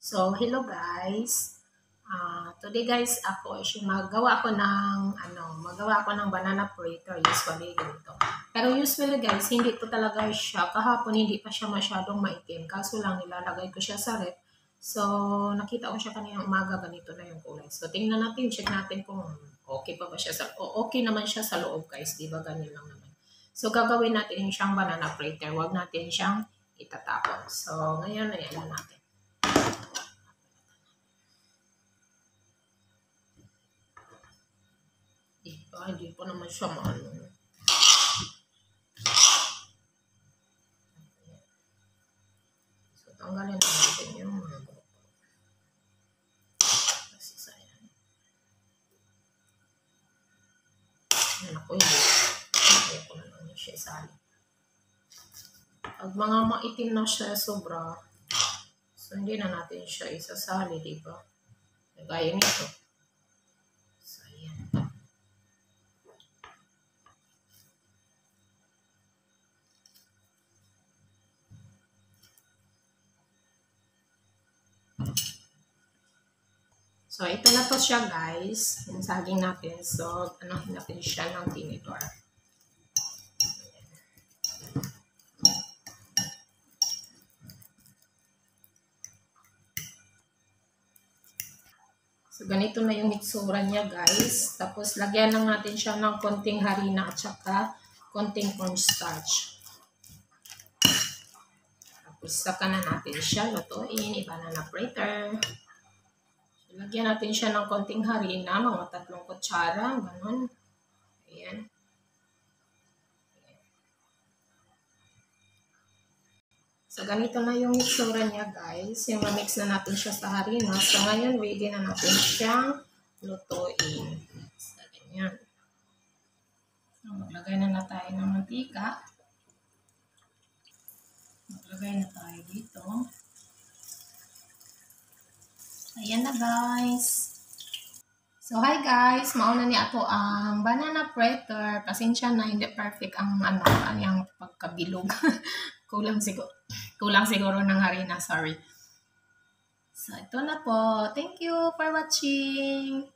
So, hello guys. Today guys, magawa ako ng banana fritter usually ganito. Pero usually guys, hindi to talaga siya. Kahapon hindi pa siya masyadong maitim. Kaso lang nilalagay ko siya sa ref. So, nakita ko siya kanina umaga, ganito na yung kulay. So, tingnan natin, check natin kung okay pa ba siya okay naman siya sa loob guys. Di ba ganyan lang naman. So, gagawin natin siyang banana fritter. Huwag natin siyang itatapon. So, ngayon, ayan natin. Hindi pa naman siya maano. So, tanggalin natin yung mga buto. Kasi sayang. Yan ako hindi. Hindi ko na lang siya isali. Pag mga maitim na siya sobra, so hindi na natin siya isasali, diba? Gaya nito. So, yan. So, ito na to siya guys. Yung saging natin. So, anahin natin siya ng tinidor. So, ganito na yung itsura niya guys. Tapos, lagyan lang natin siya ng konting harina at saka konting cornstarch. Tapos, saka na natin siya lutuin. Banana fritter. So, lagyan natin siya ng konting harina. Mga 3 kutsara. Ganun. Ayan. So, ganito na yung itsura niya, guys. Yung ma-mix na natin siya sa harina. So, ngayon, ready na natin siyang lutuin. So, ganyan. So, maglagay na tayo ng mantika. Maglagay na tayo dito. Ayan na, guys. So, hi guys. Mauna ni ato ang banana fritter. Pasensya na, hindi perfect ang kanyang pagkabilog. Kulang siguro ng harina, sorry. So, ito na po. Thank you for watching.